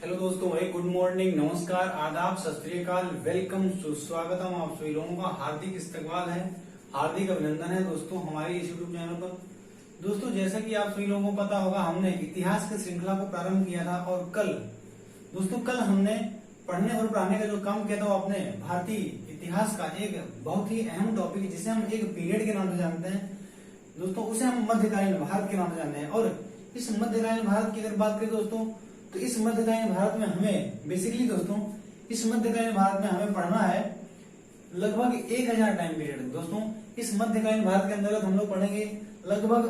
Hello दोस्तों, एक good morning, नमस्कार, आदाब, सत श्री अकाल, वेलकम, सुस्वागतम। आप सभी लोगों का हार्दिक इस्तकबाल है, हार्दिक अभिनंदन है दोस्तों हमारे इस यूट्यूब चैनल पर। दोस्तों, जैसा कि आप सभी लोगों को पता होगा, हमने इतिहास की श्रृंखला को प्रारंभ किया था और कल हमने पढ़ने और पढ़ाने का जो काम किया था वो अपने भारतीय इतिहास का एक बहुत ही अहम टॉपिक जिसे हम एक पीरियड के नाम से जानते हैं दोस्तों, उसे हम मध्यकालीन भारत के नाम से जानते हैं। और इस मध्यकालीन भारत की अगर बात करें दोस्तों, तो इस मध्यकालीन भारत में हमें बेसिकली दोस्तों इस मध्यकालीन भारत में हमें पढ़ना है लगभग 1000 टाइम पीरियड। दोस्तों, इस मध्यकालीन भारत के अंतर्गत हम लोग पढ़ेंगे लगभग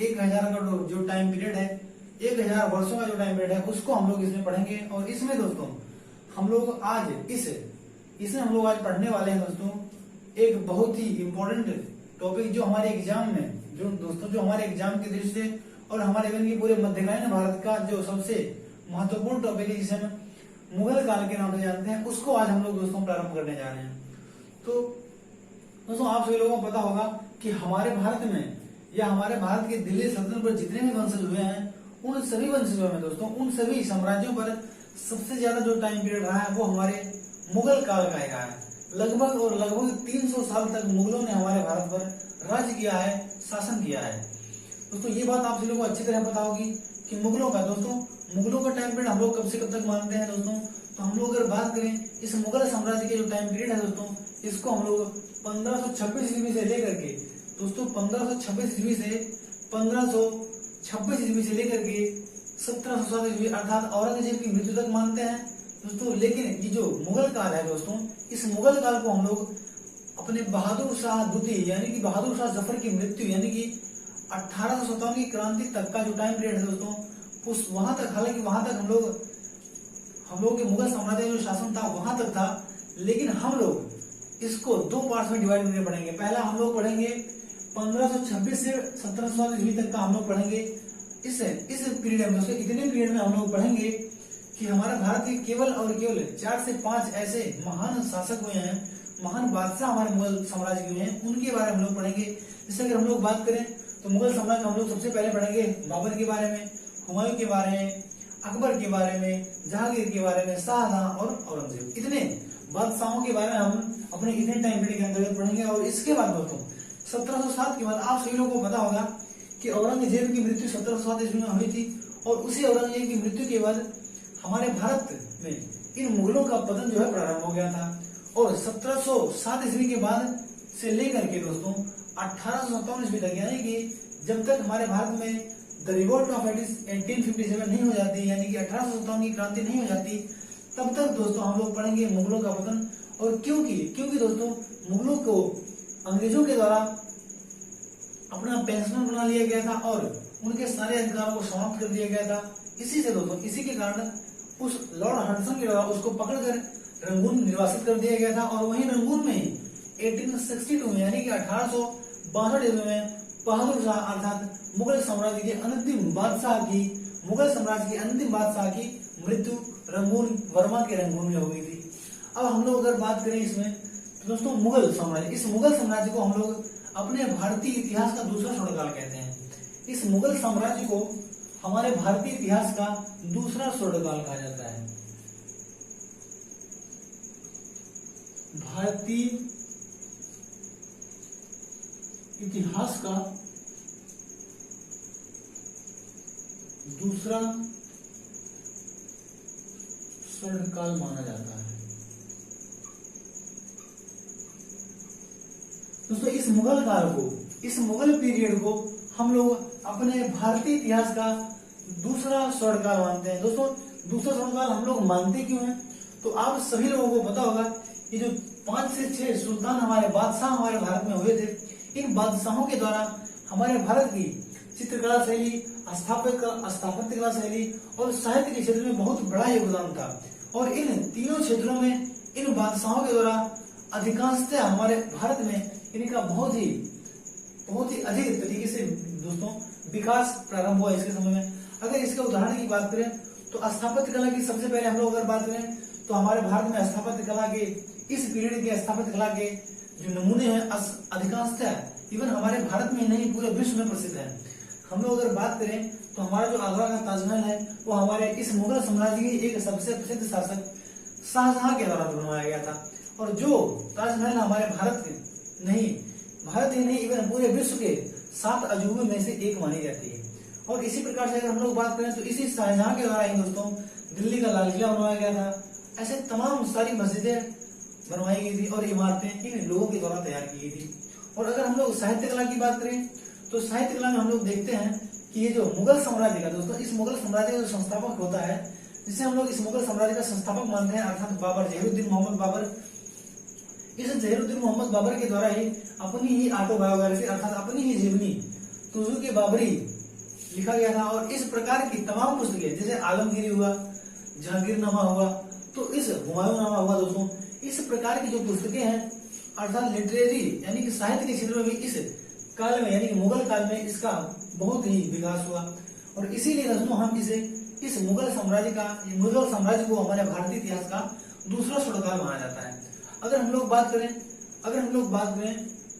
1000 का जो टाइम पीरियड है, 1000 वर्षों का जो टाइम पीरियड है उसको हम लोग इसमें पढ़ेंगे। और इसमें दोस्तों हम लोग आज इसमें हम लोग आज पढ़ने वाले हैं दोस्तों एक बहुत ही इंपॉर्टेंट टॉपिक जो हमारे एग्जाम में जो हमारे एग्जाम की दृष्टि से और हमारे इवन की पूरे मध्यकालीन भारत का जो सबसे महत्वपूर्ण टॉपिक है जिसे हम मुगल काल के नाम से जानते हैं, उसको आज हम लोग दोस्तों प्रारंभ करने जा रहे हैं। तो दोस्तों, आप सभी लोगों को पता होगा कि हमारे भारत में या हमारे भारत के दिल्ली सल्तनत पर जितने भी वंशज हुए हैं, उन सभी वंशजों में दोस्तों उन सभी साम्राज्यों पर सबसे ज्यादा जो टाइम पीरियड रहा है वो हमारे मुगल काल का रहा है। लगभग 300 साल तक मुगलों ने हमारे भारत पर राज किया है, शासन किया है। दोस्तों, ये बात आप सभी लोगों को अच्छी तरह पता होगी कि मुगलों का टाइम पीरियड हम लोग कब से कब तक मानते हैं दोस्तों। तो हम लोग अगर बात करें इस मुगल साम्राज्य के जो टाइम पीरियड है दोस्तों, इसको हम लोग 1526 ईस्वी से लेकर के दोस्तों 1526 ईस्वी से 1526 ईस्वी से लेकर के 1707 ईस्वी अर्थात औरंगजेब की मृत्यु तक मानते हैं दोस्तों। लेकिन ये जो मुगल काल है दोस्तों, इस मुगल काल को हम लोग अपने बहादुर शाह द्वितीय यानी कि बहादुर शाह जफर की मृत्यु यानी कि 1857 की क्रांति तक का जो टाइम पीरियड है दोस्तों, उस वहां तक, हालांकि वहां तक हम लोग के मुगल साम्राज्य का जो शासन था वहां तक था, लेकिन हम लोग इसको दो पार्ट्स में डिवाइड करके पढ़ेंगे। पहला हम लोग पढ़ेंगे 1526 से 1700 ईस्वी तक का हम लोग पढ़ेंगे। इस पीरियड में दोस्तों इतने पीरियड में हम लोग पढ़ेंगे कि हमारा भारत के केवल और केवल 4 से 5 ऐसे महान शासक हुए हैं, महान बादशाह हमारे मुगल साम्राज्य के हुए हैं, उनके बारे में हम लोग पढ़ेंगे। जैसे अगर हम लोग बात करें तो मुगल साम्राज्य हम लोग सबसे पहले पढ़ेंगे बाबर के बारे में, हुमायूं के बारे में, अकबर के बारे में, जहांगीर के बारे में, शाहजहां और औरंगजेब, इतने बादशाहों के बारे में हम अपने इतने टाइम पीरियड के अंतर्गत पढ़ेंगे। और इसके बाद दोस्तों 1707 के बाद आप सभी लोगों को पता होगा कि औरंगजेब की मृत्यु 1707 ईस्वी में हुई थी। और उसी औरंगजेब की मृत्यु के बाद हमारे भारत में इन मुगलों का पतन जो है प्रारंभ हो गया था। और 1707 ईस्वी के बाद से लेकर के दोस्तों 1857 ईस्वी तक, यानी कि जब तक हमारे भारत में द रिवोल्ट ऑफ 1857 नहीं हो जाती, यानी कि 1857 की क्रांति नहीं हो जाती, तब तक दोस्तों हम लोग पढ़ेंगे मुगलों का पतन। और क्योंकि दोस्तों मुगलों को अंग्रेजों के द्वारा अपना पेंशनर बना लिया गया था और उनके सारे अधिकारों को समाप्त कर दिया गया था। इसी के कारण उस लॉर्ड हडसन के द्वारा उसको पकड़कर रंगून निर्वासित कर दिया गया था। और वहीं रंगून में ही 1862 में यानी कि 1862 ईस्वी में बहादुर शाह अर्थात मुगल साम्राज्य के अंतिम बादशाह की मृत्यु रंगून वर्मा के रंगून में हो गई थी। अब हम लोग अगर बात करें इसमें तो दोस्तों मुगल साम्राज्य को हम लोग अपने भारतीय इतिहास का दूसरा स्वर्णकाल कहते हैं। इस मुगल साम्राज्य को हमारे भारतीय इतिहास का दूसरा स्वर्णकाल कहा जाता है। भारतीय इतिहास का दूसरा स्वर्णकाल माना जाता है दोस्तों। इस मुगल पीरियड को हम लोग अपने भारतीय इतिहास का दूसरा स्वर्णकाल मानते हैं। दोस्तों, दूसरा स्वर्णकाल हम लोग मानते क्यों हैं? तो आप सभी लोगों को पता होगा कि जो 5 से 6 सुल्तान हमारे बादशाह हमारे भारत में हुए थे, इन बादशाहों के द्वारा हमारे भारत की चित्रकला शैली, स्थापत्य कला शैली और साहित्य के क्षेत्र में बहुत बड़ा योगदान था। और इन तीनों क्षेत्रों में इन बादशाहों के द्वारा अधिकांशतः हमारे भारत में इनका बहुत ही अधिक तरीके से दोस्तों विकास प्रारंभ हुआ इसके समय में। अगर इसके उदाहरण की बात करें तो स्थापत्य कला की सबसे पहले हम लोग अगर बात करें तो हमारे भारत में स्थापत्य कला के इस पीरियड के स्थापत्य कला के जो नमूने हैं अधिकांशतः इवन हमारे भारत में नहीं पूरे विश्व में प्रसिद्ध है। हम लोग अगर बात करें तो हमारा जो आगरा का ताजमहल है वो हमारे इस मुगल साम्राज्य के एक सबसे प्रसिद्ध शासक शाहजहां के द्वारा बनवाया गया था। और जो ताजमहल हमारे भारत ही नहीं इवन पूरे विश्व के 7 अजूबों में से एक मानी जाती है। और इसी प्रकार से अगर हम लोग बात करें तो इसी शाहजहां के द्वारा ही दोस्तों दिल्ली का लाल किला बनवाया गया था। ऐसे तमाम सारी मस्जिदें बनवाई गई थी और इमारतें इन लोगों के द्वारा तैयार की गई थी। और अगर हम लोग साहित्य कला की बात करें तो साहित्य कला में हम लोग देखते हैं कि ये जो मुगल साम्राज्य का दोस्तों, इस मुगल साम्राज्य का जो संस्थापक होता है, जिसे हम लोग इस मुगल साम्राज्य का संस्थापक मानते हैं, अर्थात बाबर, जहीरुद्दीन मोहम्मद बाबर। इस जहीरुद्दीन मोहम्मद बाबर के द्वारा ही अपनी ही ऑटोबायोग्राफी अर्थात अपनी ही जीवनी तुज़ुक-ए बाबरी लिखा गया था। और इस प्रकार की तमाम पुस्तकें जैसे आलमगीरी हुआ, जहांगीरनामा हुआ, तो इस हुमायूंनामा हुआ दोस्तों, इस प्रकार की जो पुस्तकें हैं अर्थात लिटरेरी यानी कि साहित्य के क्षेत्र में भी इस काल में यानी कि मुगल काल में इसका बहुत ही विकास हुआ। और इसीलिए दोस्तों हम इस मुगल साम्राज्य को हमारे भारतीय इतिहास का दूसरा स्वर्णकाल माना जाता है। अगर हम लोग बात करें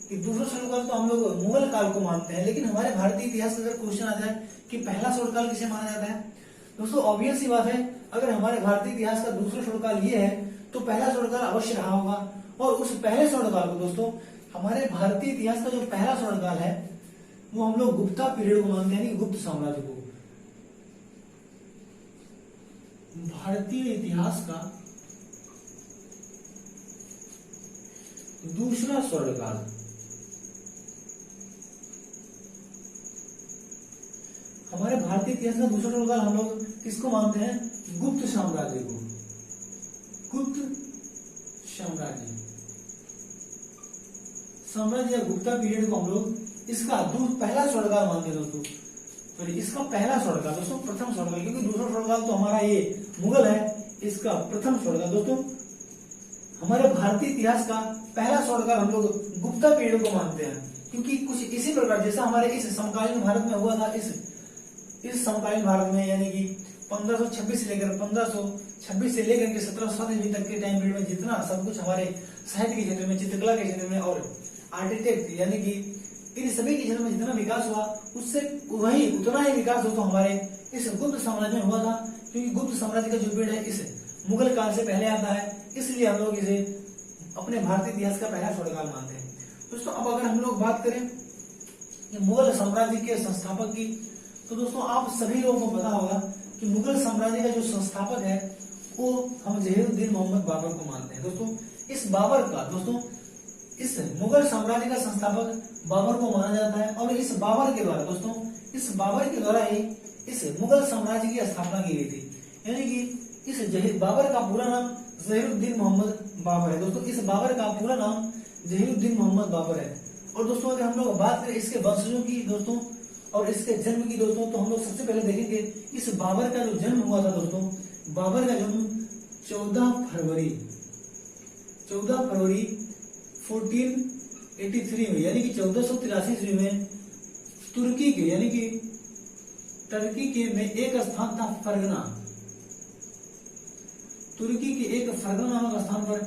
कि दूसरा स्वर्णकाल तो हम लोग मुगल काल को मानते हैं, लेकिन हमारे भारतीय इतिहास का अगर क्वेश्चन आ जाए कि पहला स्वर्णकाल किसे माना जाता है, दोस्तों ऑब्वियस सी बात है, अगर हमारे भारतीय इतिहास का दूसरा स्वर्णकाल ये है तो पहला स्वर्णकाल अवश्य रहा होगा। और उस पहले स्वर्णकाल को दोस्तों हमारे भारतीय इतिहास का जो पहला स्वर्णकाल है वो हम लोग गुप्ता पीरियड को मानते हैं, यानी गुप्त साम्राज्य को। भारतीय इतिहास का दूसरा स्वर्णकाल हमारे भारतीय इतिहास का दूसरा स्वर्णकाल हम लोग किसको मानते हैं? गुप्त साम्राज्य को। गुप्त साम्राज्य या गुप्ता पीरियड को हम लोग इसका पहला स्वर्णकाल मानते हैं दोस्तों। तो इसका पहला स्वर्णकाल दोस्तों, प्रथम स्वर्णकाल, क्योंकि दूसरा स्वर्णकाल तो हमारा ये मुगल है, इसका प्रथम स्वर्णकाल दोस्तों हमारे भारतीय इतिहास का पहला स्वर्णकाल हम लोग गुप्ता पीरियड को मानते हैं। क्योंकि कुछ इसी प्रकार जैसा हमारे इस समकालीन भारत में हुआ था, इस समकालीन भारत में यानी कि 1526 से लेकर 1707 ईस्वी तक के टाइम पीरियड में जितना सब कुछ हमारे साहित्य के क्षेत्र में, चित्रकला के क्षेत्र में और आर्किटेक्ट यानी कि इन सभी के क्षेत्र में जितना विकास हुआ उससे उतना ही विकास दोस्तों हमारे इस गुप्त साम्राज्य में हुआ था। क्योंकि गुप्त साम्राज्य का जो पीरियड है इस मुगल काल से पहले आता है, इसलिए हम लोग इसे अपने भारतीय इतिहास का पहला स्वर्णकाल मानते हैं। दोस्तों अब अगर हम लोग बात करें मुगल साम्राज्य के संस्थापक की, तो दोस्तों आप सभी लोगों को पता होगा कि मुगल साम्राज्य का जो संस्थापक है वो हम जहीरुद्दीन मोहम्मद बाबर को मानते हैं। दोस्तों इस मुगल साम्राज्य का संस्थापक बाबर को माना जाता है। और इस बाबर के द्वारा ही इस मुगल साम्राज्य की स्थापना की गई थी। यानी कि इस बाबर का पूरा नाम जहीरुद्दीन मोहम्मद बाबर है। दोस्तों इस बाबर का पूरा नाम जहीरुद्दीन मोहम्मद बाबर है। और दोस्तों अगर हम लोग बात करें इसके वंशजों की दोस्तों और इसके जन्म की दोस्तों, तो हम लोग सबसे पहले देखेंगे इस बाबर का जो जन्म हुआ था दोस्तों, बाबर का जन्म 14 फरवरी 1483 में यानी कि 1483 ईस्वी में तुर्की के यानी कि टर्की के में एक स्थान था फरगना, तुर्की के एक फरगना नामक स्थान पर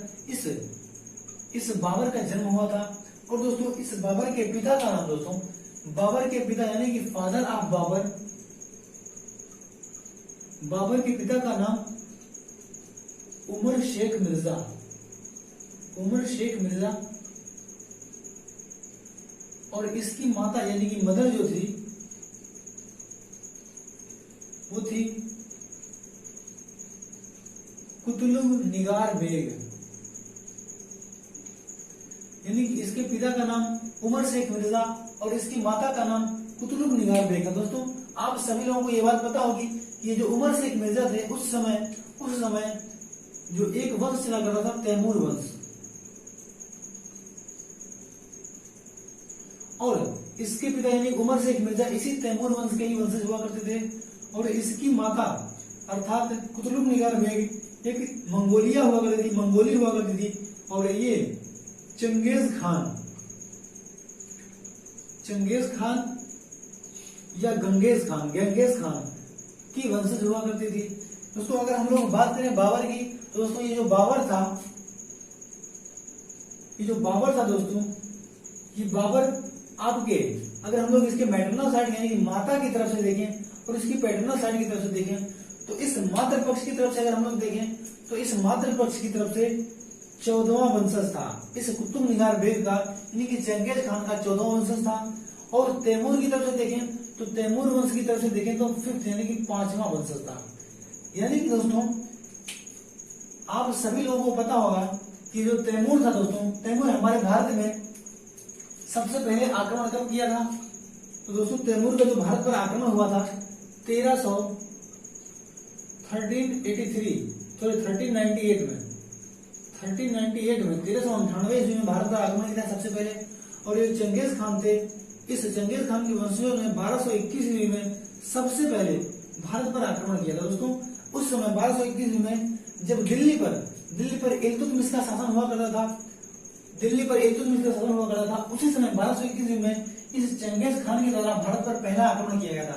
इस बाबर का जन्म हुआ था। और दोस्तों इस बाबर के पिता का नाम दोस्तों, बाबर के पिता यानी कि फादर ऑफ बाबर के पिता का नाम उमर शेख मिर्जा और इसकी माता यानी कि मदर जो थी वो थी कुतुब निगार बेग, यानी कि इसके पिता का नाम उमर शेख मिर्जा और इसकी माता का नाम कुतुब निगार बेग है। दोस्तों आप सभी लोगों को ये बात पता होगी कि ये जो उमर शेख मिर्जा थे उस समय जो एक वंश चला करता था तैमूर वंश, और इसके पिता यानी उमर शेख मिर्जा इसी तैमूर वंश के ही वंशज हुआ करते थे। और इसकी माता अर्थात कुतुब निगार बेग एक मंगोली हुआ करती थी और ये चंगेज खान या गंगेज खान की वंशज हुआ करती थी। दोस्तों अगर हम लोग बात करें बाबर की, तो दोस्तों ये जो बाबर था दोस्तों, ये बाबर आपके अगर हम लोग इसके मैटरनल साइड यानी कि माता की तरफ से देखें और इसकी पैटर्नल साइड की तरफ से देखें, तो इस मातृ पक्ष की तरफ से अगर हम लोग देखें तो इस मातृ पक्ष की तरफ से 14वां वंशज था इस कुतुब मीनार बेग का, यानी कि चंगेज खान का 14वां वंशज था। और तैमूर की तरफ से देखें तो तैमूर वंश की तरफ से देखें तो 5th यानी कि 5वां वंशज था। यानी कि दोस्तों आप सभी लोगों को पता होगा कि जो तैमूर था दोस्तों, तैमूर हमारे भारत में सबसे पहले आक्रमण कब किया था? तो दोस्तों तैमूर का जो भारत पर आक्रमण हुआ था 1398 में 1398 ईस्वी में भारत पर आक्रमण किया सबसे पहले। और ये चंगेज खान थे, इस चंगेज खान के वंशजों ने 1221 ईस्वी में सबसे पहले भारत पर आक्रमण किया था दोस्तों। उस समय 1221 ईस्वी में जब दिल्ली पर इल्तुतमिश का शासन हुआ करता था, उसी समय 1221 ईस्वी में इस चंगेज खान के द्वारा भारत पर पहला आक्रमण किया गया था।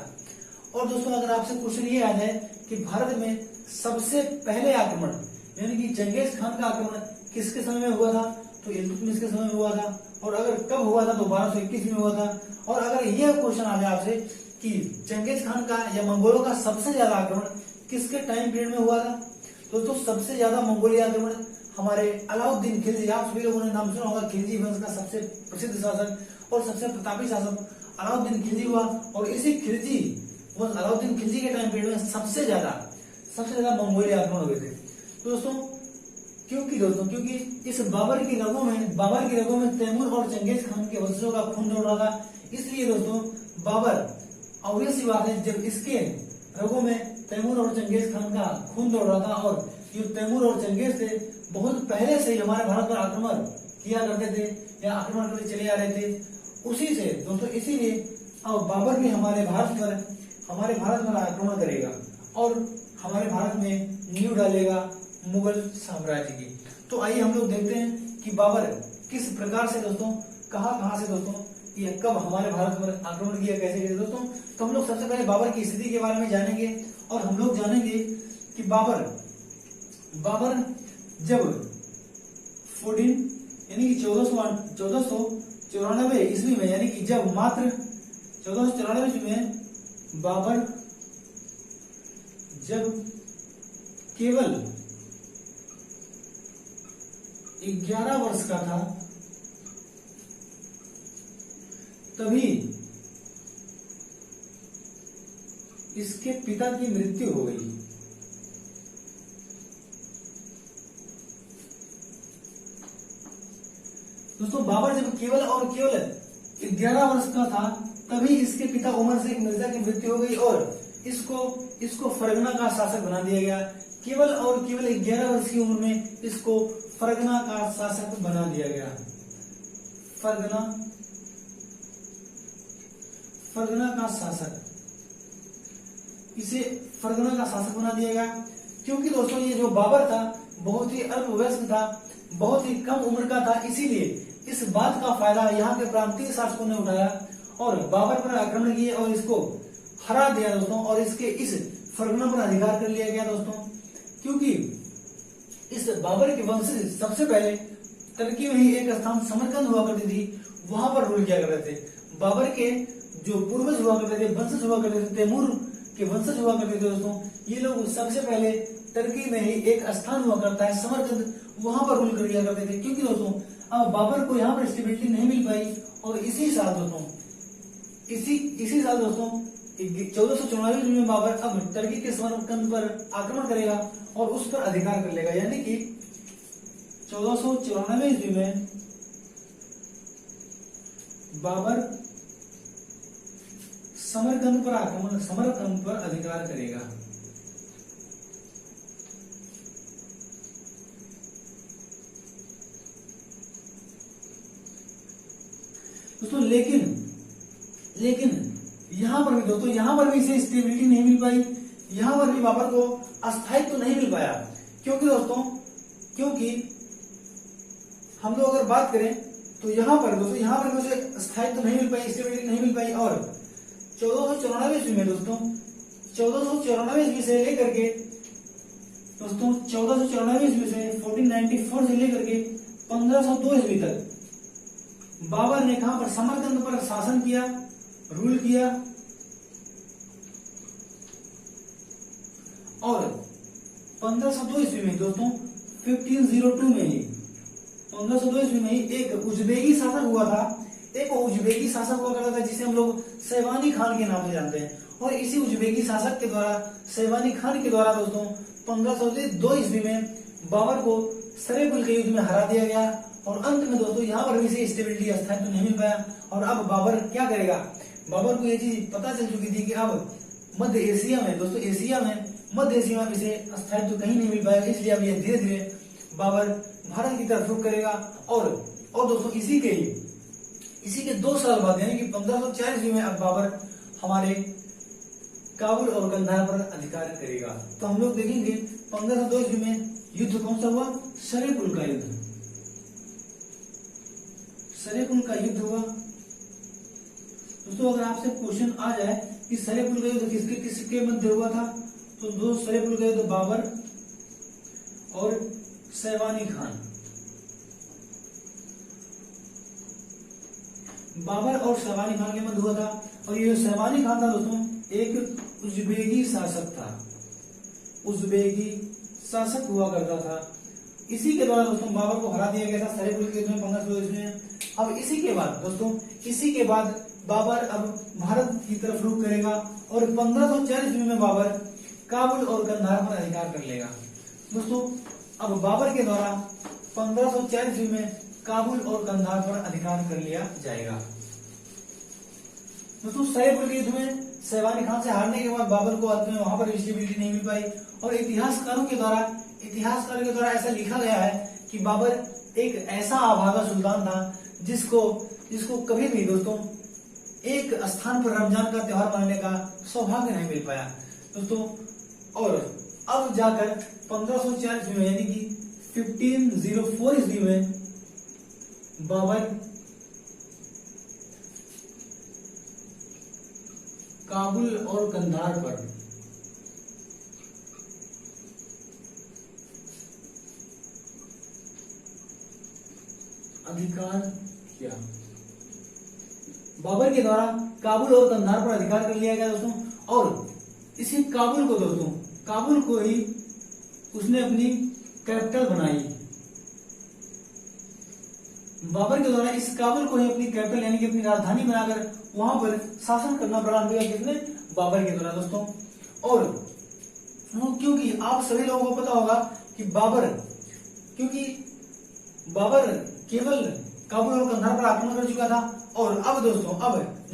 और दोस्तों अगर आपसे क्वेश्चन ये याद है कि भारत में सबसे पहले आक्रमण यानी कि चंगेज खान का आक्रमण किसके समय में हुआ था? तो इल्तुतमिश के समय में हुआ था। और अगर कब हुआ था? तो 1221 में हुआ था। और अगर यह क्वेश्चन आ जाए आपसे कि चंगेज खान का या मंगोलों का सबसे ज्यादा आक्रमण किसके टाइम पीरियड में हुआ था? तो सबसे ज्यादा मंगोलिय आक्रमण हमारे अलाउद्दीन खिलजी, आप सभी लोगों ने नाम सुना होगा, खिलजी वंश का सबसे प्रसिद्ध शासक और सबसे प्रतापी शासक अलाउद्दीन खिलजी हुआ। और इसी खिलजी वंश अलाउद्दीन खिलजी के टाइम पीरियड में सबसे ज्यादा मंगोलिय आक्रमण हुए थे। तो दोस्तों क्योंकि इस बाबर की रगों में तैमूर और चंगेज खान के वंशजों का खून दौड़ रहा था। इसलिए दोस्तों बाबर, ऑब्वियस सी बात है, जब इसके रगों में तैमूर और चंगेज खान का खून दौड़ रहा था और ये तैमूर और चंगेज थे बहुत पहले से ही हमारे भारत पर आक्रमण किया करते थे या आक्रमण करते चले आ रहे थे, उसी से दोस्तों इसीलिए अब बाबर भी हमारे भारत पर आक्रमण करेगा और हमारे भारत में नींव डालेगा मुगल साम्राज्य की। तो आइए हम लोग देखते हैं कि बाबर किस प्रकार से दोस्तों कहां से दोस्तों ये कब हमारे भारत पर आक्रमण किया, कैसे किया दोस्तों। तो हम लोग सबसे पहले बाबर की स्थिति के बारे में जानेंगे और हम लोग जानेंगे कि बाबर जब 14 यानी कि 1494 ईस्वी में, यानी कि जब मात्र 1494 ईस्वी में बाबर जब केवल 11 वर्ष का था तभी इसके पिता की मृत्यु हो गई। दोस्तों बाबर जब केवल 11 वर्ष का था तभी इसके पिता उमर शेख मिर्जा की मृत्यु हो गई और इसको फरगना का शासक बना दिया गया। केवल 11 वर्ष की उम्र में इसको फरगना का शासक बना दिया गया। फरगना का शासक, इसे फरगना का शासक बना दिया गया क्योंकि दोस्तों ये जो बाबर था बहुत ही अल्पवयस्क था, बहुत ही कम उम्र का था। इसीलिए इस बात का फायदा यहाँ के प्रांतीय शासकों ने उठाया और बाबर पर आक्रमण किए और इसको हरा दिया दोस्तों। और इसके इस फरगना पर अधिकार कर लिया गया दोस्तों, क्योंकि इस बाबर के वंश सबसे पहले टर्की में ही एक स्थान समरकंद हुआ करती थी, वहां पर रूल किया करते थे। बाबर के जो पूर्वज हुआ करते थे, वंशज हुआ करते थे, तैमूर के वंशज हुआ करते थे दोस्तों, ये लोग सबसे पहले टर्की में ही एक स्थान हुआ करता है समरकंद, वहां पर रूल कर लिया करते थे। क्योंकि दोस्तों अब बाबर को यहाँ पर स्टेबिलिटी नहीं मिल पाई और इसी साल दोस्तों 1494 में बाबर अब टर्की के समरकंद पर आक्रमण करेगा और उस पर अधिकार कर लेगा। यानी कि 1494 ईस्वी में बाबर समरकंद पर अधिकार करेगा। दोस्तों लेकिन यहाँ पर भी इसे स्टेबिलिटी नहीं मिल पाई, यहाँ पर भी बाबर को अस्थायित्व तो नहीं मिल पाया। क्योंकि हम लोग अगर बात करें तो यहाँ पर भी उसे अस्थायित्व तो नहीं मिल पाई, स्टेबिलिटी नहीं मिल पाई। और 1494 ईस्वी में दोस्तों 1494 ईस्वी से लेकर के 1494 ईस्वी से 1494 से लेकर के 1502 ईस्वी तक बाबर ने कहां पर समरकंद पर शासन किया रूल किया और 1502 ईस्वी में दोस्तों 1502 में ही 1502 ईस्वी में ही एक उज्बेकी शासक हुआ था। एक उज्बेकी शासक हुआ करता था जिसे हम लोग शैबानी खान के नाम से जानते हैं। और इसी उज्बेकी शासक के द्वारा शैबानी खान के द्वारा दोस्तों 1502 ईस्वी में बाबर को सरेपुल के युद्ध में हरा दिया गया। और अंत में दोस्तों यहाँ पर भी से स्टेबिलिटी स्थायित्व नहीं मिल पाया। और अब बाबर क्या करेगा, बाबर को ये चीज पता चल चुकी थी कि अब मध्य एशिया में दोस्तों मध्य एशिया में इसे स्थायित्व कहीं नहीं मिल पाएगा। इसलिए अब ये धीरे धीरे बाबर भारत की तरफ रुख करेगा। और दोस्तों इसी के 2 साल बाद यानी कि 1540 में अब बाबर हमारे काबुल और कंधार पर अधिकार करेगा। तो हम लोग देखेंगे 1502 ईस्वी में युद्ध कौन सा हुआ, सरेपुल का युद्ध। सरेपुल का युद्ध हुआ दोस्तों। अगर आपसे क्वेश्चन आ जाए कि सरेपुल का युद्ध किसके मध्य हुआ था, तो दोस्तों सरेपुल का युद्ध बाबर और शैबानी खान, बाबर और शैबानी खान के मध्य हुआ था। और ये शैबानी खान था दोस्तों एक उज्बेकी शासक था, उज्बेकी शासक हुआ करता था। इसी के द्वारा दोस्तों बाबर को हरा दिया गया था सरेपुल के युद्ध में 1502 ईस्वी में। अब इसी के बाद बाबर अब भारत की तरफ रुख करेगा और 1540 ईस्वी में बाबर काबुल और कंधार पर अधिकार कर लेगा। दोस्तों अब बाबर के द्वारा 1540 ईस्वी में काबुल और कंधार पर अधिकार कर लिया जाएगा। दोस्तों सरेपुल के युद्ध में शैबानी खान से हारने के बाद बाबर को अंत में वहां पर स्टेबिलिटी नहीं मिल पाई। और इतिहासकारों के द्वारा ऐसा लिखा गया है कि बाबर एक ऐसा अभागा सुल्तान था जिसको कभी भी दोस्तों एक स्थान पर रमजान का त्योहार मनाने का सौभाग्य नहीं मिल पाया दोस्तों। और अब जाकर 1540 में यानी कि 1504 ईस्वी में बाबर काबुल और कंधार पर अधिकार किया। बाबर के द्वारा काबुल और कंधार पर अधिकार कर लिया गया दोस्तों। और इसी काबुल को ही उसने अपनी कैपिटल बनाई। बाबर के द्वारा इस काबुल को ही अपनी कैपिटल यानी कि अपनी राजधानी बनाकर वहां पर शासन करना प्रारंभ किया। किसने, बाबर के द्वारा दोस्तों। और क्योंकि आप सभी लोगों को पता होगा कि बाबर केवल काबुल और कंधार पर आक्रमण कर चुका था। और अब जो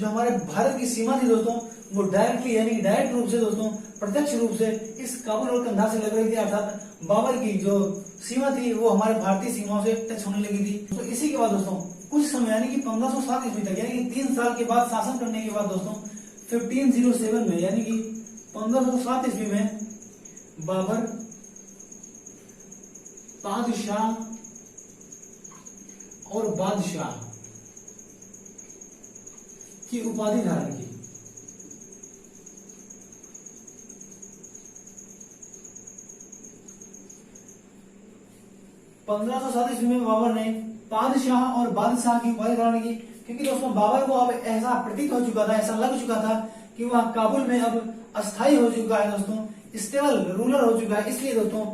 हमारे भारत की सीमा थी दोस्तों वो डायरेक्टली यानी कि डायरेक्ट रूप से दोस्तों प्रत्यक्ष रूप से इस काबुल और कंधार से लग रही थी। अर्थात बाबर की जो सीमा थी वो हमारे भारतीय सीमाओं से टच होने लगी थी। तो इसी के बाद दोस्तों कुछ समय यानी कि 1507 ईस्वी तक यानी कि 3 साल के बाद शासन करने के बाद दोस्तों 1507 में यानी कि 1507 ईस्वी में बाबर बादशाह और बादशाह की उपाधि धारण की। ईस्वी में बाबर ने बादशाह और बादशाह की उपाधि धारण की। क्योंकि दोस्तों बाबर को अब ऐसा प्रतीत हो चुका था, ऐसा लग चुका था कि वह काबुल में अब अस्थायी हो चुका है दोस्तों, स्टेबल रूलर हो चुका है। इसलिए दोस्तों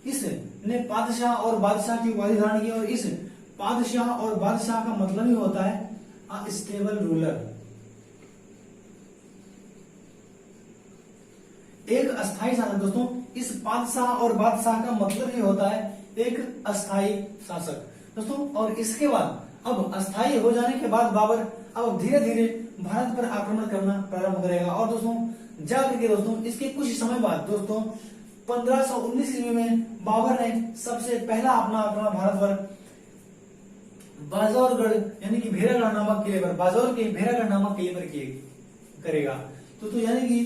इसने बादशाह और बादशाह की उपाधि धारण की। और इस बादशाह और बादशाह का मतलब ही होता है स्टेबल रूलर, एक अस्थायी शासक दोस्तों। इस बादशाह और बादशाह का मतलब ही होता है एक अस्थायी शासक दोस्तों। और इसके बाद अब अस्थायी हो जाने के बाद बाबर अब धीरे धीरे भारत पर आक्रमण करना प्रारंभ करेगा। और दोस्तों जाकर के दोस्तों इसके कुछ समय बाद दोस्तों 1519 ईस्वी में बाबर ने सबसे पहला अपना आक्रमण भारत पर बाजौरगढ़ यानी कि भेरागढ़ नामक किले पर, बाजौर के भेरागढ़ नामक किले पर करेगा। तो यानी कि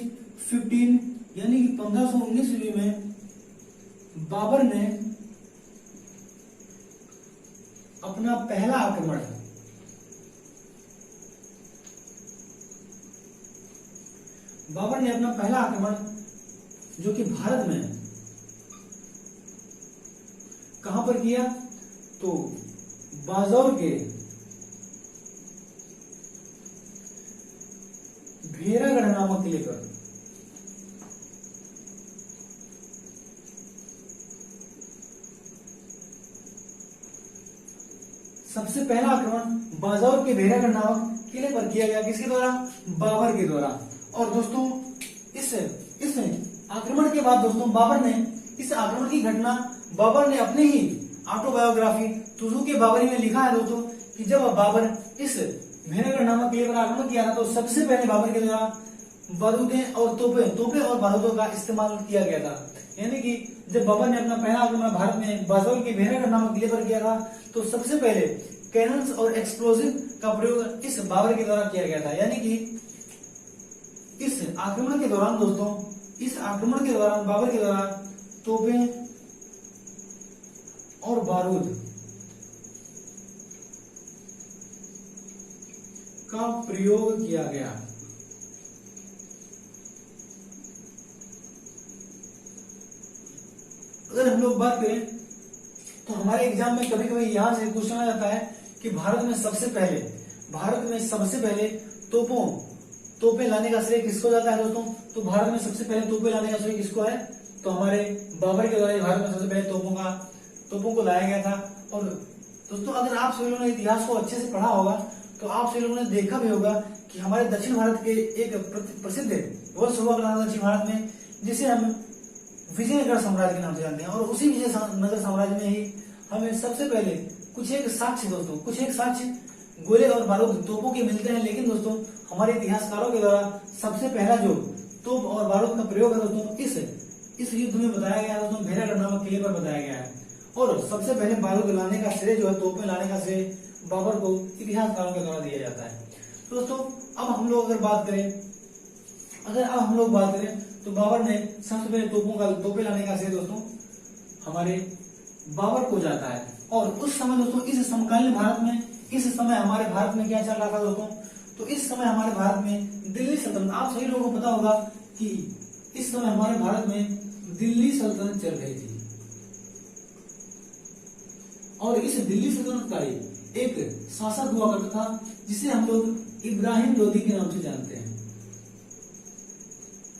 1519 ईस्वी में बाबर ने अपना पहला आक्रमण जो कि भारत में कहां पर किया, तो बाजौर के भेरागढ़ नामक किले पर। सबसे पहला आक्रमण बाजौर के भेरागढ़ नामक किले पर किया गया, किसके द्वारा? बाबर के द्वारा। और दोस्तों इस आक्रमण के बाद दोस्तों बाबर ने इस आक्रमण की घटना बाबर ने अपने ही ऑटोबायोग्राफी तुजू के बाबरी में लिखा है दोस्तों कि जब बाबर इस भेरागढ़ नामक किले पर आक्रमण किया था तो सबसे पहले बाबर के द्वारा बारूदें और तोपे और बारूदों का इस्तेमाल किया गया था। यानी कि जब बाबर ने अपना पहला आक्रमण भारत में बाजौर के भेरागढ़ नामक किले पर किया था तो सबसे पहले कैनन्स और एक्सप्लोजिव का प्रयोग इस बाबर के द्वारा किया गया था। यानी कि इस आक्रमण के दौरान दोस्तों बाबर के द्वारा तोपें और बारूद का प्रयोग किया गया। अगर हम लोग बात करें तो हमारे एग्जाम में कभी कभी यहां से क्वेश्चन आ जाता है कि भारत में सबसे पहले तोपें लाने का श्रेय किसको जाता है दोस्तों? तो भारत में सबसे पहले तोपें लाने का श्रेय किसको है? तो हमारे बाबर के द्वारा भारत में सबसे पहले तोपों को लाया गया था। और दोस्तों अगर आप सभी लोगों ने इतिहास को अच्छे से पढ़ा होगा तो आप सभी लोगों ने देखा भी होगा कि हमारे दक्षिण भारत के एक प्रसिद्ध वर्ष हुआ करता था दक्षिण भारत में, जिसे हम विजयनगर साम्राज्य के नाम से जानते हैं। और उसी विजयनगर साम्राज्य में ही हमें सबसे पहले कुछ एक साक्ष्य गोले और बारूद तोपों के मिलते हैं। लेकिन दोस्तों हमारे इतिहासकारों के द्वारा सबसे पहला जो तोप और बारूद का प्रयोग है दोस्तों इस युद्ध में बताया गया है दोस्तों, भेरागढ़ नामक किले पर बताया गया है। और सबसे पहले बारूद लाने का श्रेय जो है, तोपें लाने का श्रेय बाबर को इतिहासकारों के द्वारा दिया जाता है। तो दोस्तों अब हम लोग बात करें तो बाबर ने सबसे पहले तोपें लाने का श्रेय दोस्तों हमारे बाबर को जाता है। और उस समय दोस्तों इस समय हमारे भारत में क्या चल रहा था दोस्तों? तो इस समय हमारे भारत में दिल्ली सल्तनत, आप सभी लोगों को पता होगा कि इस समय हमारे भारत में दिल्ली सल्तनत चल रही थी। और इस दिल्ली सल्तनत का एक शासक हुआ करता था जिसे हम लोग इब्राहिम लोदी के नाम से जानते हैं।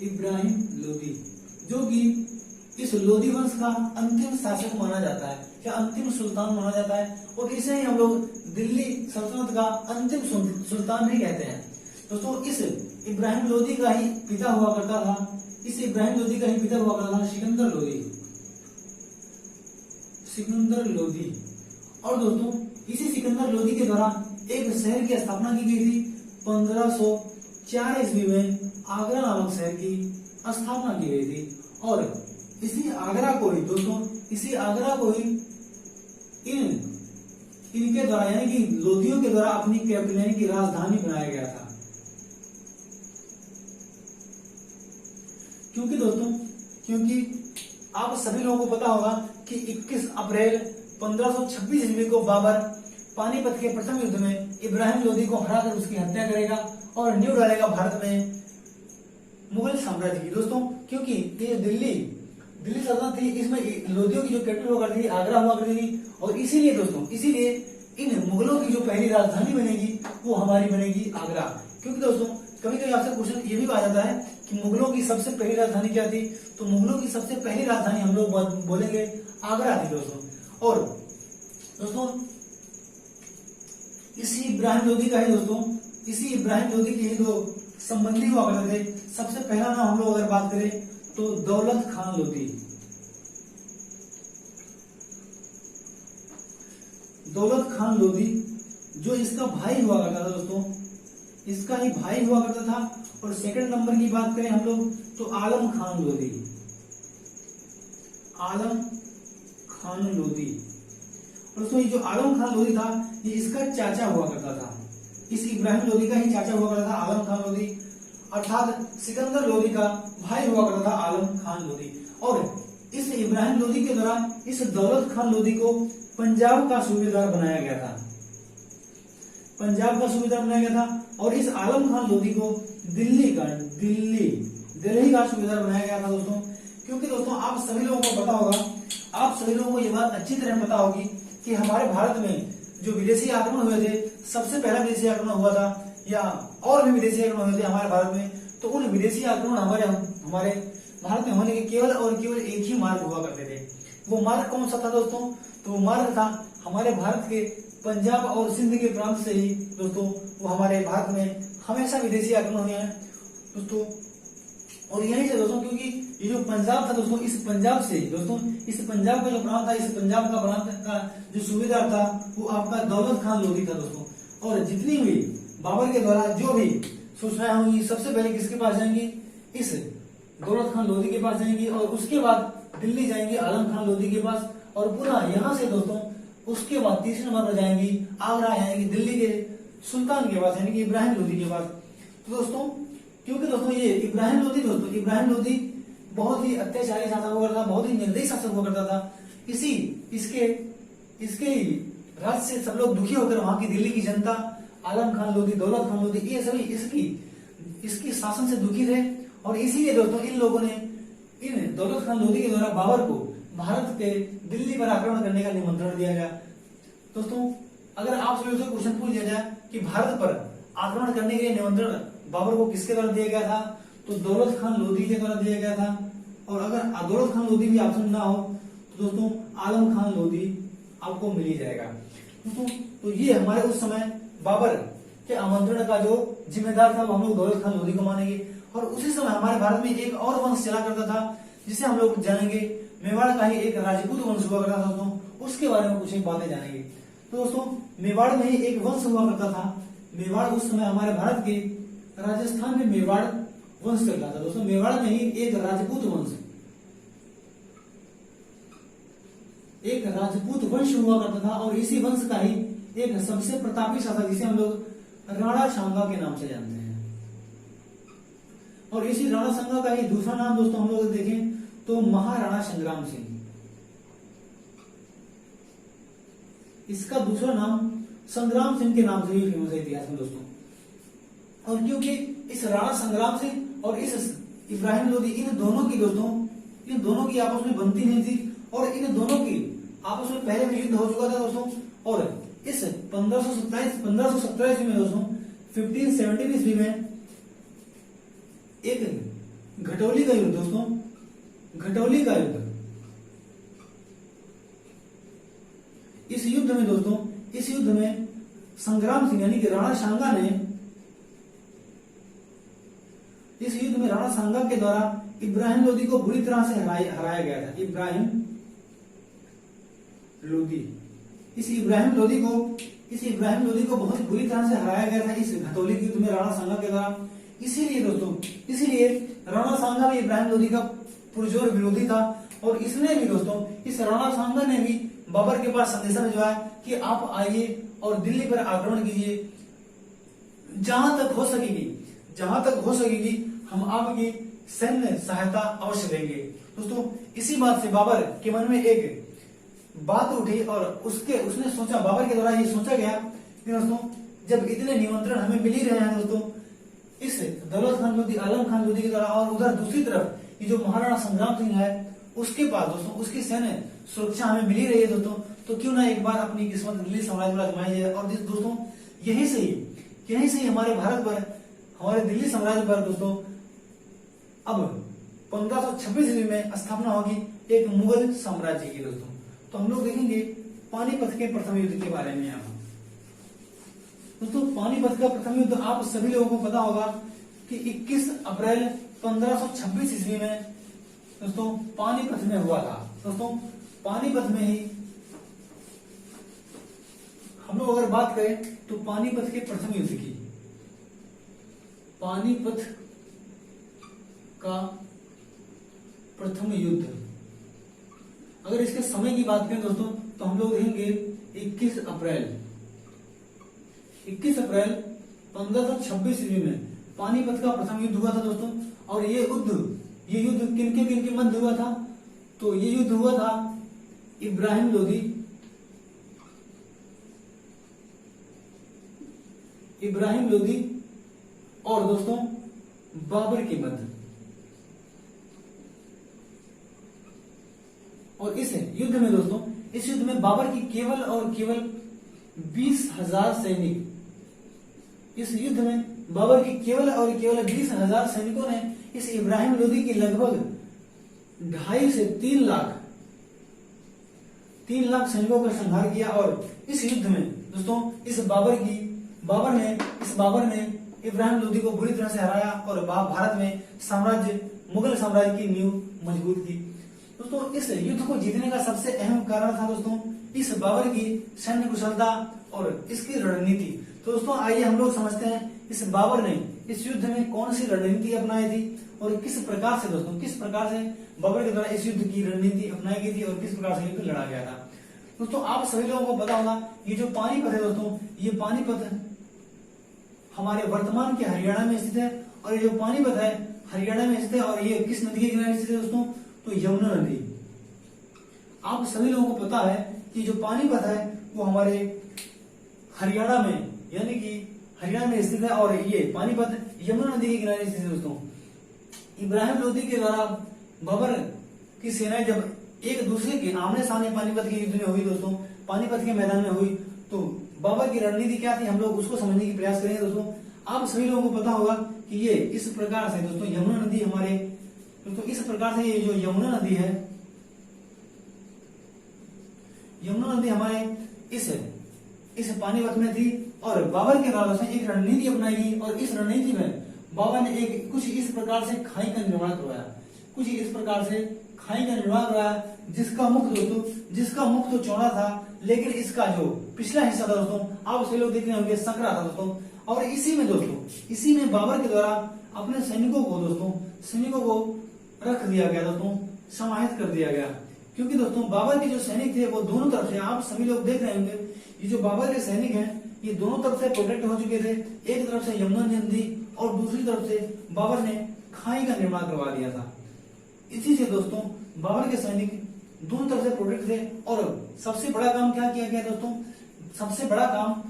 इब्राहिम लोदी, जो कि इस लोदी वंश का अंतिम शासक माना जाता है या अंतिम सुल्तान माना जाता है। और इसे ही हम लोग दिल्ली सल्तनत का अंतिम सुल्तान भी कहते हैं। दोस्तों इस इब्राहिम लोदी का ही पिता हुआ करता था सिकंदर लोदी। और दोस्तों इसी सिकंदर लोदी के द्वारा एक शहर की स्थापना की गई थी 1504 ईस्वी में, आगरा नामक शहर की स्थापना की गई थी। और इसी आगरा को ही इनके द्वारा यानी कि लोदियों के द्वारा अपनी कैपिटल यानी कि राजधानी बनाया गया था। क्योंकि आप सभी लोगों को पता होगा कि 21 अप्रैल 1526 ईस्वी को बाबर पानीपत के प्रथम युद्ध में इब्राहिम लोदी को हराकर उसकी हत्या करेगा और नींव डालेगा भारत में मुगल साम्राज्य की। दोस्तों क्योंकि ये दिल्ली सल्तनत थी, इसमें लोदियों की जो कैपिटल हुआ करती थी आगरा हुआ करती थी। और इसीलिए इन मुगलों की जो पहली राजधानी बनेगी वो हमारी बनेगी आगरा। क्योंकि दोस्तों कभी कभी आपसे क्वेश्चन ये भी आ जाता है कि मुगलों की सबसे पहली राजधानी क्या थी? तो मुगलों की सबसे पहली राजधानी हम लोग बोलेंगे आगरा थी दोस्तों। और दोस्तों इसी इब्राहिम लोदी के ही दो संबंधी हुआ करते थे। सबसे पहला नाम हम लोग अगर बात करें तो दौलत खान लोदी। जो इसका भाई हुआ करता था दोस्तों, इसका ही भाई हुआ करता था। और सेकंड नंबर की बात करें हम लोग तो आलम खान लोदी। और दोस्तों ये जो आलम खान लोदी था ये इसका चाचा हुआ करता था, इस इब्राहिम लोदी का ही चाचा हुआ करता था आलम खान लोदी, अर्थात सिकंदर लोदी का भाई हुआ करता था आलम खान लोदी। और इस इब्राहिम लोदी के दौरान इस दौलत खान लोदी को पंजाब का सूबेदार बनाया गया था और इस आलम खान लोदी को दिल्ली का सूबेदार बनाया गया था दोस्तों। क्योंकि दोस्तों आप सभी लोगों को ये बात अच्छी तरह पता होगी कि हमारे भारत में जो विदेशी आक्रमण हुए थे, सबसे पहला विदेशी आक्रमण हुआ था या और भी विदेशी आक्रमण हुए थे हमारे भारत में, तो उन विदेशी आक्रमण हमारे भारत में होने के केवल और केवल एक ही मार्ग हुआ करते थे। वो मार्ग कौन सा था दोस्तों? तो वो मार्ग था हमारे भारत के पंजाब और सिंध के प्रांत से ही दोस्तों वो हमारे भारत में हमेशा विदेशी आक्रमण हुए हैं दोस्तों। और यही से दोस्तों, क्योंकि ये जो पंजाब था दोस्तों, इस पंजाब से दोस्तों, इस पंजाब का जो प्रांत था, इस पंजाब का प्रांत का जो सूबेदार था वो आपका दौलत खान लोधी था दोस्तों। और जितनी भी बाबर के द्वारा जो भी सूचनाएं होंगी सबसे पहले किसके पास जाएंगी? इस दौलत खान लोधी के पास जाएंगी, और उसके बाद दिल्ली जाएंगी आलम खान लोधी के पास, और पुनः यहाँ से दोस्तों उसके बाद तीसरे नंबर पर जाएंगी आगरा, यानी कि दिल्ली के सुल्तान के पास, यानी कि इब्राहिम लोधी के पास। तो दोस्तों क्योंकि दोस्तों ये इब्राहिम लोधी बहुत ही अत्याचारी शासक हुआ करता था, बहुत ही निर्दयी शासक हुआ करता था। इसके राज से सब लोग दुखी होकर वहां की दिल्ली की जनता, आलम खान लोधी, दौलत खान लोधी, ये सभी इसकी शासन से दुखी थे। और इसीलिए दोस्तों इन लोगों ने इन दौलत खान लोधी के द्वारा बाबर को भारत के दिल्ली पर आक्रमण करने का निमंत्रण दिया गया। दोस्तों अगर आपसे क्वेश्चन पूछ लिया जाए कि भारत पर आक्रमण करने के लिए निमंत्रण बाबर को किसके द्वारा दिया गया था, तो दौलत खान लोधी के द्वारा दिया गया था। और अगर दौलत खान लोधी भी ऑप्शन ना हो तो दोस्तों आलम खान लोधी आपको मिल ही जाएगा दोस्तों। तो ये हमारे उस समय बाबर के आमंत्रण का जो जिम्मेदार था वो हम लोग दौलत खान लोधी को मानेंगे। और उसी समय हमारे भारत में एक और वंश चला करता था जिसे हम लोग जानेंगे, मेवाड़ का ही एक राजपूत वंश हुआ करता था दोस्तों, उसके बारे में कुछ एक बातें जानेंगे। तो दोस्तों मेवाड़ में ही एक वंश हुआ करता था। मेवाड़ उस समय हमारे भारत के राजस्थान में मेवाड़ वंश चलता था दोस्तों। मेवाड़ में ही एक राजपूत वंश हुआ करता था, और इसी वंश का ही एक सबसे प्रतापी शासक जिसे हम लोग राणा सांगा के नाम से जानते हैं। और इसी राणा सांगा का ही दूसरा नाम दोस्तों हम लोग देखें तो महाराणा संग्राम सिंह। इसका दूसरा नाम संग्राम सिंह के नाम से भी फेमस है इतिहास में दोस्तों। और क्योंकि इस राणा संग्राम सिंह और इस इब्राहिम लोधी, इन दोनों की आपस में बनती नहीं थी, और इन दोनों की आपस में पहले भी युद्ध हो चुका था दोस्तों। और इस 1517 ईस्वी में दोस्तों 1517 ईस्वी में एक घटौली का युद्ध दोस्तों, घटौली का युद्ध। इस युद्ध में संग्राम सिंह यानी कि राणा सांगा ने, इस युद्ध में राणा सांगा के द्वारा इब्राहिम लोधी को बुरी तरह से हराया गया था। इब्राहिम लोधी, इस इब्राहिम लोधी को बहुत बुरी तरह से हराया गया था इस घटौली के युद्ध में राणा सांगा के द्वारा। इसीलिए राणा सांगा भी इब्राहिम लोधी का पुरजोर विरोधी था। और इसने भी दोस्तों, इस राणा सांगा ने भी बाबर के पास संदेशा भिजवाया कि आप आइए और दिल्ली पर आक्रमण कीजिए, जहां तक हो सकेगी हम आपकी सैन्य सहायता अवश्य देंगे। दोस्तों इसी बात से बाबर के मन में एक बात उठी, और उसने सोचा, बाबर के द्वारा ये सोचा गया कि दोस्तों जब इतने निमंत्रण हमें मिल ही रहे हैं दोस्तों इस दौलत खान लोधी, आलम खान लोधी के द्वारा, और उधर दूसरी तरफ ये जो महाराणा संग्राम सिंह है उसके पास दोस्तों उसकी सैन्य सुरक्षा हमें मिल ही रही है दोस्तों, तो क्यों ना एक बार अपनी किस्मत दिल्ली साम्राज्य पर आजमाई जाए। और दोस्तों यहीं से ही हमारे भारत पर, हमारे दिल्ली साम्राज्य पर दोस्तों अब 1526 ईस्वी में स्थापना होगी एक मुगल साम्राज्य की दोस्तों। तो हम लोग देखेंगे पानीपत के प्रथम युद्ध के बारे में। यहाँ दोस्तों पानीपत का प्रथम युद्ध आप सभी लोगों को पता होगा कि 21 अप्रैल 1526 ईस्वी में दोस्तों पानीपत में हुआ था। दोस्तों पानीपत में ही हम लोग अगर बात करें तो पानीपत के प्रथम युद्ध की, पानीपत का प्रथम युद्ध, अगर इसके समय की बात करें दोस्तों तो हम लोग देखेंगे 21 अप्रैल 1526 ईस्वी में पानीपत का प्रथम युद्ध हुआ था दोस्तों। और ये युद्ध किनके मध्य हुआ था? तो ये युद्ध हुआ था इब्राहिम लोधी और दोस्तों बाबर के मध्य। और इस युद्ध में बाबर की केवल और केवल 20,000 सैनिक, इस युद्ध में बाबर की केवल और केवल 20,000 सैनिकों ने इस इब्राहिम लोदी की लगभग 2.5 से 3 लाख सैनिकों का संहार किया। और इस युद्ध में दोस्तों बाबर ने इब्राहिम लोदी को बुरी तरह से हराया और भारत में मुगल साम्राज्य की नींव मजबूत की। दोस्तों इस युद्ध को जीतने का सबसे अहम कारण था दोस्तों इस बाबर की सैन्य कुशलता और इसकी रणनीति। तो दोस्तों आइए हम लोग समझते हैं इस बाबर ने इस युद्ध में कौन सी रणनीति अपनाई थी और किस प्रकार से बाबर के द्वारा इस युद्ध की रणनीति अपनाई गई थी और किस प्रकार से युद्ध लड़ा गया था। दोस्तों आप सभी लोगों को पता होगा ये जो पानीपत है दोस्तों, ये पानीपत हमारे वर्तमान के हरियाणा में स्थित है। और ये जो पानीपत है हरियाणा में स्थित है और ये किस नदी के किनारे स्थित है दोस्तों, तो यमुना नदी। आप सभी लोगों को पता है कि जो पानीपत है वो हमारे हरियाणा में यानी कि हरियाणा में स्थित है और ये पानीपत यमुना नदी के किनारे स्थित है दोस्तों। इब्राहिम लोदी के द्वारा बाबर की सेनाएं जब एक दूसरे के आमने सामने पानीपत के युद्ध में हुई दोस्तों, पानीपत के मैदान में हुई, तो बाबर की रणनीति क्या थी हम लोग उसको समझने की प्रयास करेंगे दोस्तों। आप सभी लोगों को पता होगा कि ये इस प्रकार से दोस्तों यमुना नदी हमारे दोस्तों इस प्रकार से ये जो यमुना नदी है, यमुना नदी हमारे इस पानीपत में थी और बाबर के द्वारा उसने एक रणनीति अपनाई गई और इस रणनीति में बाबर ने कुछ इस प्रकार से खाई का निर्माण करवाया, जिसका मुख तो चौड़ा था लेकिन इसका जो पिछला हिस्सा था दोस्तों आप सभी लोग देख रहे होंगे संकरा था दोस्तों। और इसी में बाबर के द्वारा अपने सैनिकों को रख दिया गया दोस्तों, समाहित कर दिया गया। क्योंकि दोस्तों बाबर के जो सैनिक थे वो दोनों तरफ से आप सभी लोग देख रहे होंगे, ये जो बाबर के सैनिक हैं ये दोनों तरफ से प्रोटेक्ट हो चुके थे। एक तरफ से यमुना नदी और दूसरी तरफ से बाबर ने खाई का निर्माण करवा दिया था। इसी से दोस्तों बाबर के सैनिक दोनों तरफ से प्रोटेक्ट थे। और सबसे बड़ा काम क्या किया गया दोस्तों, सबसे बड़ा काम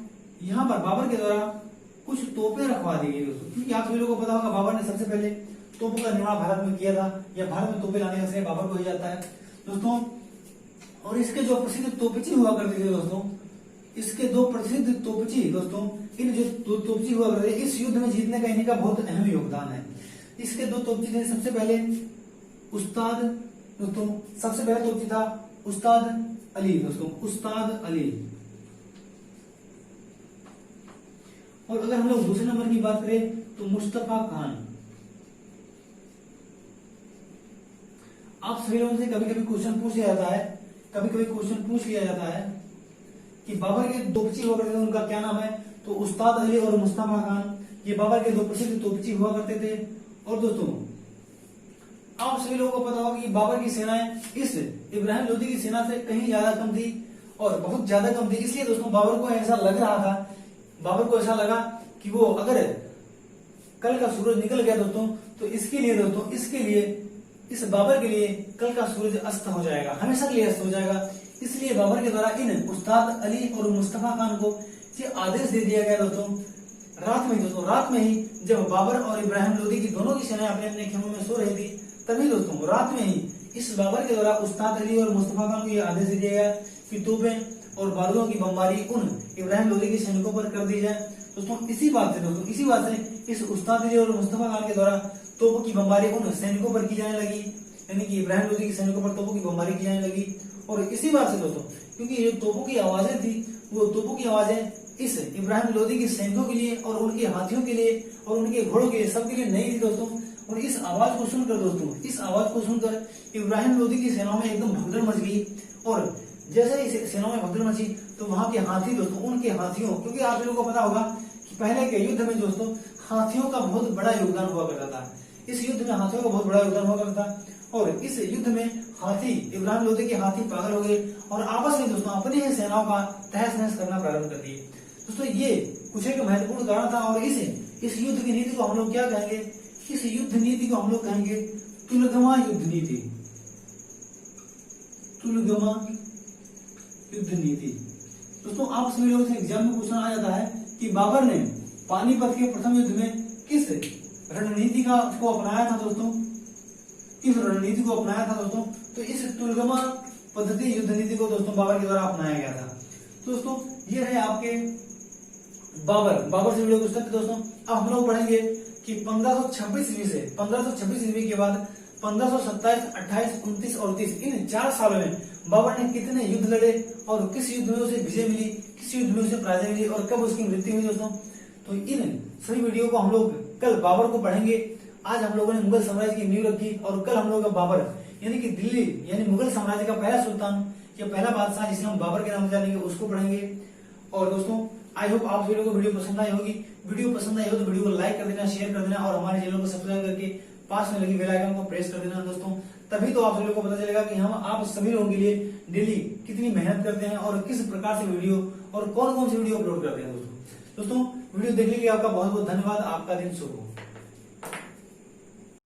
यहाँ पर बाबर के द्वारा कुछ तोपें रखवा दी गई दोस्तों। क्योंकि आप सभी लोगों को पता होगा बाबर ने सबसे पहले तोपों का निर्माण भारत में किया था, या भारत में तोपें लाने का श्रेय बाबर को ही जाता है दोस्तों। और इसके जो प्रसिद्ध तोपची हुआ करते थे दोस्तों, इसके दो प्रसिद्ध तोपची दोस्तों, इन जो तोपची हुआ करते थे इस युद्ध में जीतने का इनका बहुत अहम योगदान है। इसके दो तोपची थे, सबसे पहले तोपची था उस्ताद अली दोस्तों, उस्ताद अली। और अगर हम लोग दूसरे नंबर की बात करें तो मुस्तफा खान। आप सभी लोगों से कभी कभी क्वेश्चन पूछ लिया जाता है कि बाबर के तोपची हुआ करते थे उनका क्या नाम है, तो उस्ताद अली और मुस्तफा खान ये बाबर के दो प्रसिद्ध तोपची हुआ करते थे। और दोस्तों आप सभी लोगों को पता होगा कि बाबर की सेनाएं इस इब्राहिम लोदी की सेना से कहीं ज्यादा कम थी और बहुत ज्यादा कम थी। इसलिए दोस्तों बाबर को ऐसा लगा कि वो अगर कल का सूरज निकल गया दोस्तों तो इसके लिए इस बाबर के लिए कल का सूरज अस्त हो जाएगा, हमेशा के लिए अस्त हो जाएगा। इसलिए बाबर के द्वारा इन उस्ताद अली और मुस्तफा खान को ये आदेश दे दिया गया दोस्तों रात में ही जब बाबर और इब्राहिम लोदी की दोनों की सेनाएं अपने अपने खेमों में सो रही थी, तभी दोस्तों रात में ही इस बाबर के द्वारा उस्ताद अली और मुस्तफा खान को यह आदेश दे दिया गया कि तोपें और बारूदों की बमबारी उन इब्राहिम लोदी के सैनिकों पर कर दी जाए। दोस्तों इसी बात से इस उस्ताद अली और मुस्तफा खान के द्वारा तोपों की बमबारी उन सैनिकों पर की जाने लगी, यानी कि इब्राहिम लोदी के सैनिकों पर तोपों की बमबारी की जाने लगी। और इसी बात से दोस्तों क्योंकि ये तोपों की आवाजें थी, वो तोपों की आवाजें इस इब्राहिम लोदी के सैनिकों के लिए और उनके हाथियों के लिए और उनके घोड़ों के लिए सबके लिए नई थी दोस्तों। और इस आवाज को सुनकर इब्राहिम लोदी की सेनाओं में एकदम भगदड़ मच गई। और जैसे ही सेनाओं में भगदड़ मची तो वहां के हाथी दोस्तों, उनके हाथियों, क्योंकि आप लोगों को पता होगा कि पहले के युद्ध में दोस्तों हाथियों का बहुत बड़ा योगदान हुआ करता था। इस युद्ध में हाथियों का बहुत बड़ा योगदान हुआ करता था। और इस युद्ध में इब्राहिम लोदी के हाथी पागल हो गए और आपस में दोस्तों अपनी ही सेनाओं का तहस नहस करना प्रारंभ कर दिए। दोस्तों ये कुछ एक महत्वपूर्ण कारण था। और इस युद्ध की नीति को हम लोग क्या कहेंगे, इस युद्ध नीति को हम लोग कहेंगे तुलगमा युद्ध नीति। तुलगमा युद्ध नीति दोस्तों आप सभी लोगों से एग्जाम में क्वेश्चन आ जाता है कि बाबर ने पानीपत के प्रथम युद्ध में किस रणनीति को अपनाया था दोस्तों, तो इस तुलगमा पद्धति युद्ध नीति को दोस्तों बाबर के द्वारा अपनाया गया था। दोस्तों ये रहे आपके बाबर से वीडियो पुस्तक दोस्तों। अब हम लोग पढ़ेंगे कि 1526 ईस्वी से 1526 ईस्वी के बाद 1527, 28, 29 और 30 इन 4 सालों में बाबर ने कितने युद्ध लड़े और किस युद्ध में उसे विजय मिली, किस युद्ध में उसे पराजय मिली और कब उसकी मृत्यु हुई दोस्तों। तो इन सभी वीडियो को हम लोग कल बाबर को पढ़ेंगे। आज हम लोगों ने मुगल साम्राज्य की नींव रखी और कल हम लोग बाबर यानी कि दिल्ली यानी मुगल साम्राज्य का पहला सुल्तान या पहला बादशाह जिसे हम बाबर के नाम से जानेंगे उसको पढ़ेंगे। और दोस्तों आई होप आप सभी लोगों को वीडियो पसंद आई होगी। वीडियो पसंद आई हो तो वीडियो को लाइक कर देना, शेयर कर देना और हमारे चैनल को सब्सक्राइब करके पास में लगी बेल आइकन को प्रेस कर देना दोस्तों। तभी तो आप सभी लोगों को पता चलेगा कि हम आप सभी लोगों के लिए डेली कितनी मेहनत करते हैं और किस प्रकार से वीडियो और कौन कौन सी वीडियो अपलोड करते हैं दोस्तों। वीडियो देखने के लिए आपका बहुत बहुत धन्यवाद। आपका दिन शुभ हो।